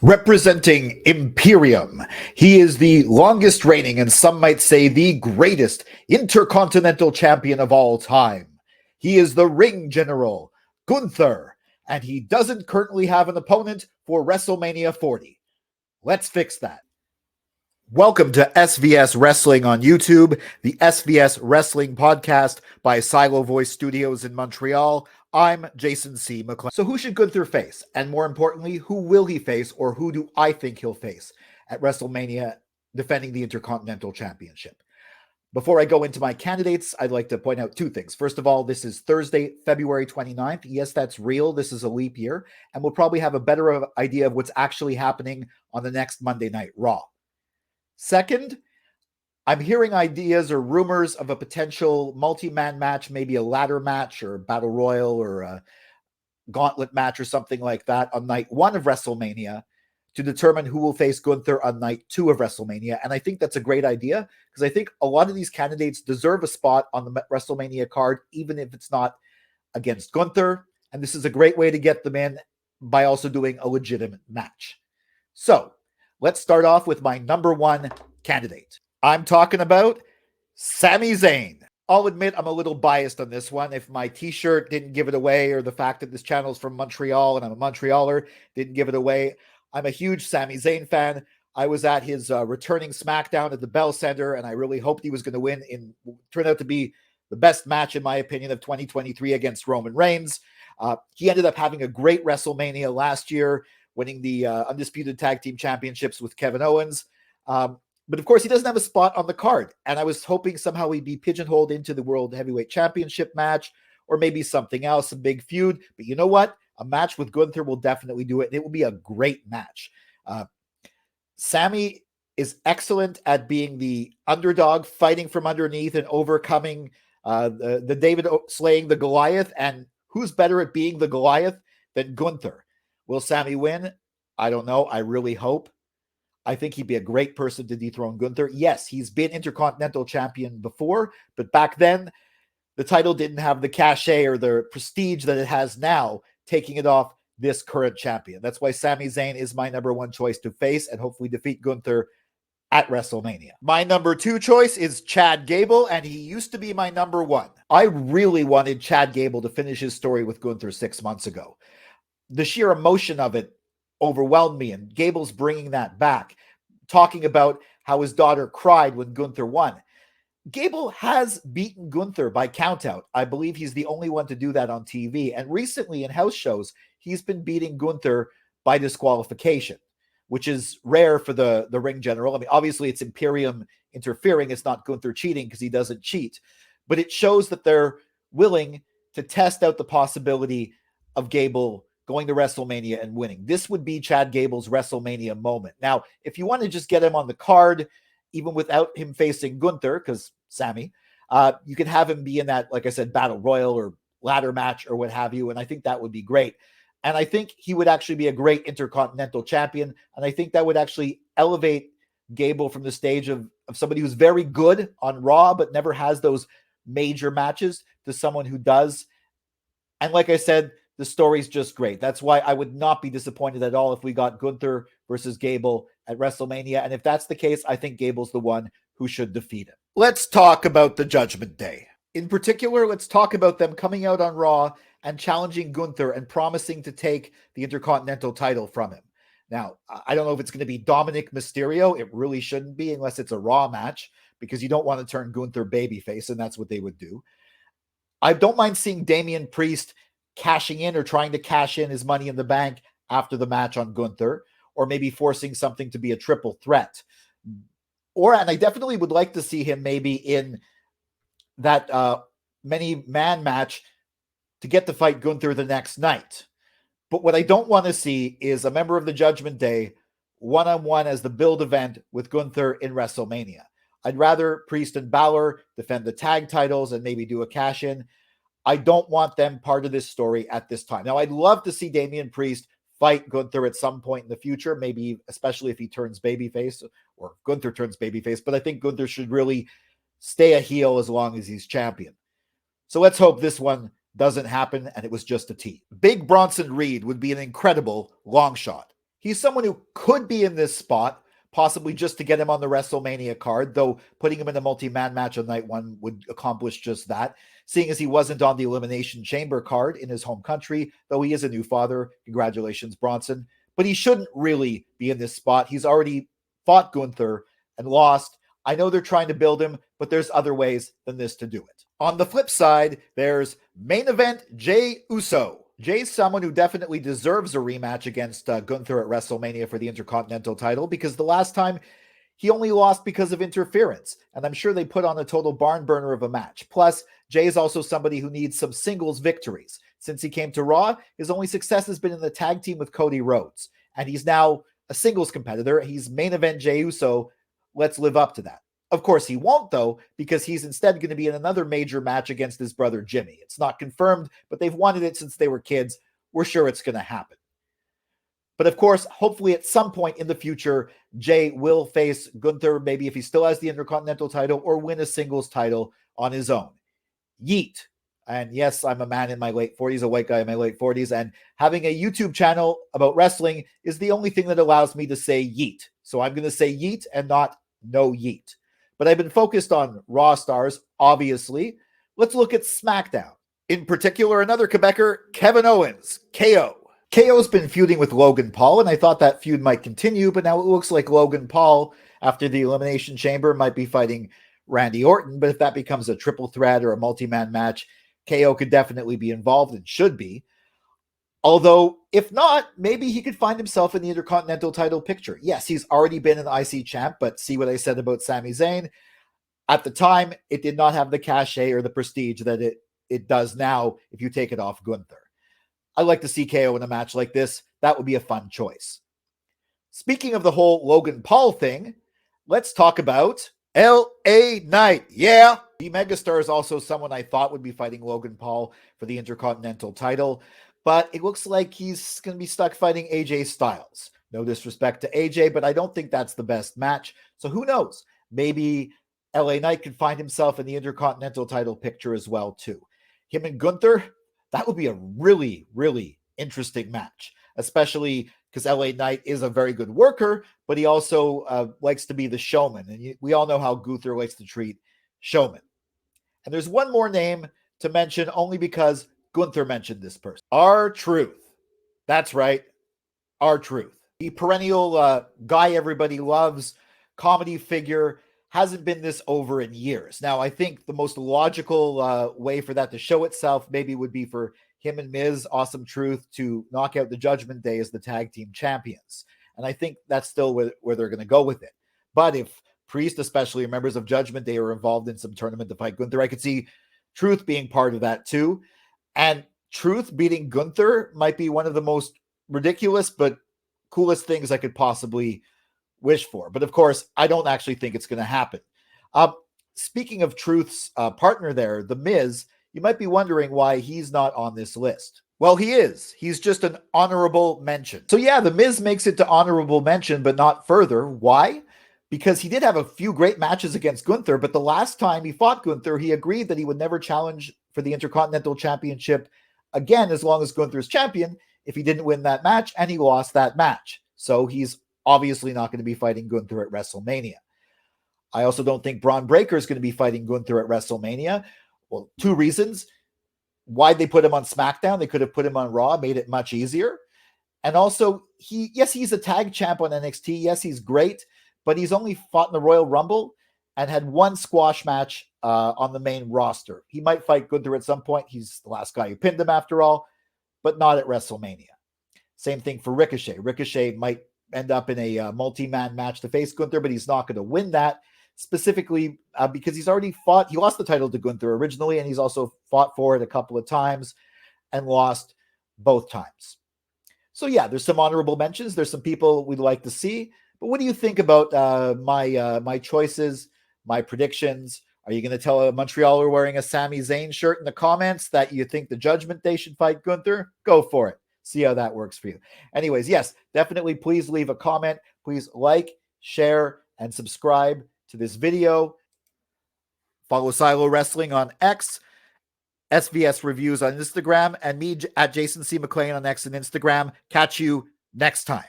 Representing Imperium, he is the longest reigning and some might say the greatest Intercontinental Champion of all time. He is the Ring General, Gunther, and he doesn't currently have an opponent for WrestleMania 40. Let's fix that. Welcome to SVS Wrestling on YouTube, the SVS Wrestling podcast by Silo Voice Studios in Montreal. I'm Jason C. McLean. So who should Gunther face? And more importantly, who will he face, or who do I think he'll face at WrestleMania defending the Intercontinental Championship? Before I go into my candidates, I'd like to point out two things. First of all, this is Thursday, February 29th. Yes, that's real. This is a leap year. And we'll probably have a better idea of what's actually happening on the next Monday Night Raw. Second, I'm hearing ideas or rumors of a potential multi-man match, maybe a ladder match or a battle royal or a gauntlet match or something like that on night 1 of WrestleMania to determine who will face Gunther on night 2 of WrestleMania. And I think that's a great idea because I think a lot of these candidates deserve a spot on the WrestleMania card, even if it's not against Gunther. And this is a great way to get them in by also doing a legitimate match. So let's start off with my number 1 candidate. I'm talking about Sami Zayn. I'll admit I'm a little biased on this one. If my t-shirt didn't give it away, or the fact that this channel is from Montreal and I'm a Montrealer didn't give it away, I'm a huge Sami Zayn fan. I was at his returning SmackDown at the Bell Center, and I really hoped he was going to win. Turned out to be the best match, in my opinion, of 2023 against Roman Reigns. He ended up having a great WrestleMania last year, winning the Undisputed Tag Team Championships with Kevin Owens. But of course, he doesn't have a spot on the card. And I was hoping somehow he'd be pigeonholed into the World Heavyweight Championship match or maybe something else, a big feud. But you know what? A match with Gunther will definitely do it. And it will be a great match. Sami is excellent at being the underdog, fighting from underneath and overcoming the David slaying the Goliath. And who's better at being the Goliath than Gunther? Will Sami win? I don't know. I really hope. I think he'd be a great person to dethrone Gunther. Yes, he's been Intercontinental Champion before, but back then, the title didn't have the cachet or the prestige that it has now, taking it off this current champion. That's why Sami Zayn is my number 1 choice to face and hopefully defeat Gunther at WrestleMania. My number 2 choice is Chad Gable, and he used to be my number 1. I really wanted Chad Gable to finish his story with Gunther 6 months ago. The sheer emotion of it overwhelmed me, and Gable's bringing that back, talking about how his daughter cried when Gunther won. Gable has beaten Gunther by countout. I believe he's the only one to do that on TV. And recently in house shows, he's been beating Gunther by disqualification, which is rare for the ring general. I mean, obviously it's Imperium interfering. It's not Gunther cheating because he doesn't cheat. But it shows that they're willing to test out the possibility of Gable going to WrestleMania and winning. This would be Chad Gable's WrestleMania moment. Now, if you want to just get him on the card, even without him facing Gunther, because Sami, you can have him be in that, like I said, battle royal or ladder match or what have you, and I think that would be great. And I think he would actually be a great Intercontinental Champion, and I think that would actually elevate Gable from the stage of somebody who's very good on Raw but never has those major matches to someone who does. And like I said, the story's just great. That's why I would not be disappointed at all if we got Gunther versus Gable at WrestleMania. And if that's the case, I think Gable's the one who should defeat him. Let's talk about the Judgment Day. In particular, let's talk about them coming out on Raw and challenging Gunther and promising to take the Intercontinental title from him. Now, I don't know if it's going to be Dominic Mysterio. It really shouldn't be unless it's a Raw match because you don't want to turn Gunther babyface, and that's what they would do. I don't mind seeing Damian Priest cashing in or trying to cash in his Money in the Bank after the match on Gunther, or maybe forcing something to be a triple threat. And I definitely would like to see him maybe in that many-man match to get to fight Gunther the next night. But what I don't want to see is a member of the Judgment Day one-on-one as the build event with Gunther in WrestleMania. I'd rather Priest and Balor defend the tag titles and maybe do a cash-in. I don't want them part of this story at this time. Now, I'd love to see Damian Priest fight Gunther at some point in the future, maybe especially if he turns babyface or Gunther turns babyface, but I think Gunther should really stay a heel as long as he's champion. So let's hope this one doesn't happen and it was just a tease. Big Bronson Reed would be an incredible long shot. He's someone who could be in this spot, possibly just to get him on the WrestleMania card, though putting him in a multi-man match on night one would accomplish just that, seeing as he wasn't on the Elimination Chamber card in his home country, though he is a new father. Congratulations, Bronson. But he shouldn't really be in this spot. He's already fought Gunther and lost. I know they're trying to build him, but there's other ways than this to do it. On the flip side, there's main event Jey Uso. Jay's someone who definitely deserves a rematch against Gunther at WrestleMania for the Intercontinental title, because the last time he only lost because of interference, and I'm sure they put on a total barn burner of a match. Plus, Jay is also somebody who needs some singles victories. Since he came to Raw, his only success has been in the tag team with Cody Rhodes, and he's now a singles competitor. He's main event Jey Uso. Let's live up to that. Of course, he won't, though, because he's instead going to be in another major match against his brother Jimmy. It's not confirmed, but they've wanted it since they were kids. We're sure it's going to happen. But of course, hopefully at some point in the future, Jay will face Gunther, maybe if he still has the Intercontinental title, or win a singles title on his own. Yeet. And yes, I'm a man in my late 40s, a white guy in my late 40s, and having a YouTube channel about wrestling is the only thing that allows me to say yeet. So I'm going to say yeet and not no yeet. But I've been focused on Raw stars, obviously. Let's look at SmackDown. In particular, another Quebecer, Kevin Owens, KO. KO's been feuding with Logan Paul, and I thought that feud might continue, but now it looks like Logan Paul, after the Elimination Chamber, might be fighting Randy Orton. But if that becomes a triple threat or a multi-man match, KO could definitely be involved and should be. Although, if not, maybe he could find himself in the Intercontinental title picture. Yes, he's already been an IC champ, but see what I said about Sami Zayn? At the time, it did not have the cachet or the prestige that it does now if you take it off Gunther. I'd like to see KO in a match like this. That would be a fun choice. Speaking of the whole Logan Paul thing, let's talk about LA Knight. Yeah, the megastar is also someone I thought would be fighting Logan Paul for the Intercontinental title, but it looks like he's going to be stuck fighting AJ Styles. No disrespect to AJ, but I don't think that's the best match. So who knows? Maybe LA Knight could find himself in the Intercontinental title picture as well, too. Him and Gunther, that would be a really, really interesting match, especially because LA Knight is a very good worker, but he also likes to be the showman. And we all know how Gunther likes to treat showmen. And there's one more name to mention only because Gunther mentioned this person. R-Truth. That's right. R-Truth. The perennial guy everybody loves, comedy figure, hasn't been this over in years. Now, I think the most logical way for that to show itself maybe would be for him and Miz, Awesome Truth, to knock out the Judgment Day as the tag team champions. And I think that's still where they're going to go with it. But if Priest, especially members of Judgment Day, are involved in some tournament to fight Gunther, I could see Truth being part of that too. And Truth beating Gunther might be one of the most ridiculous but coolest things I could possibly wish for. But of course, I don't actually think it's going to happen. Speaking of Truth's partner there, The Miz, you might be wondering why he's not on this list. Well, he is. He's just an honorable mention. So yeah, The Miz makes it to honorable mention, but not further. Why? Because he did have a few great matches against Gunther, but the last time he fought Gunther, he agreed that he would never challenge for the Intercontinental Championship again as long as Gunther's champion if he didn't win that match, and he lost that match. So he's obviously not going to be fighting Gunther at WrestleMania. I also don't think Braun Breaker is going to be fighting Gunther at WrestleMania. Well, two reasons. Why'd they put him on SmackDown? They could have put him on Raw, made it much easier. And also, he's a tag champ on NXT. Yes, he's great, but he's only fought in the Royal Rumble and had one squash match on the main roster. He might fight Gunther at some point. He's the last guy who pinned him after all, but not at WrestleMania. Same thing for Ricochet. Ricochet might end up in a multi-man match to face Gunther, but he's not going to win that, specifically because he's already fought. He lost the title to Gunther originally, and he's also fought for it a couple of times and lost both times. So yeah, there's some honorable mentions. There's some people we'd like to see. But what do you think about my choices, my predictions? Are you going to tell a Montrealer wearing a Sami Zayn shirt in the comments that you think the Judgment Day should fight Gunther? Go for it. See how that works for you. Anyways, yes, definitely please leave a comment. Please like, share, and subscribe to this video. Follow Silo Wrestling on X, SVS Reviews on Instagram, and me at Jason C. McLean on X and Instagram. Catch you next time.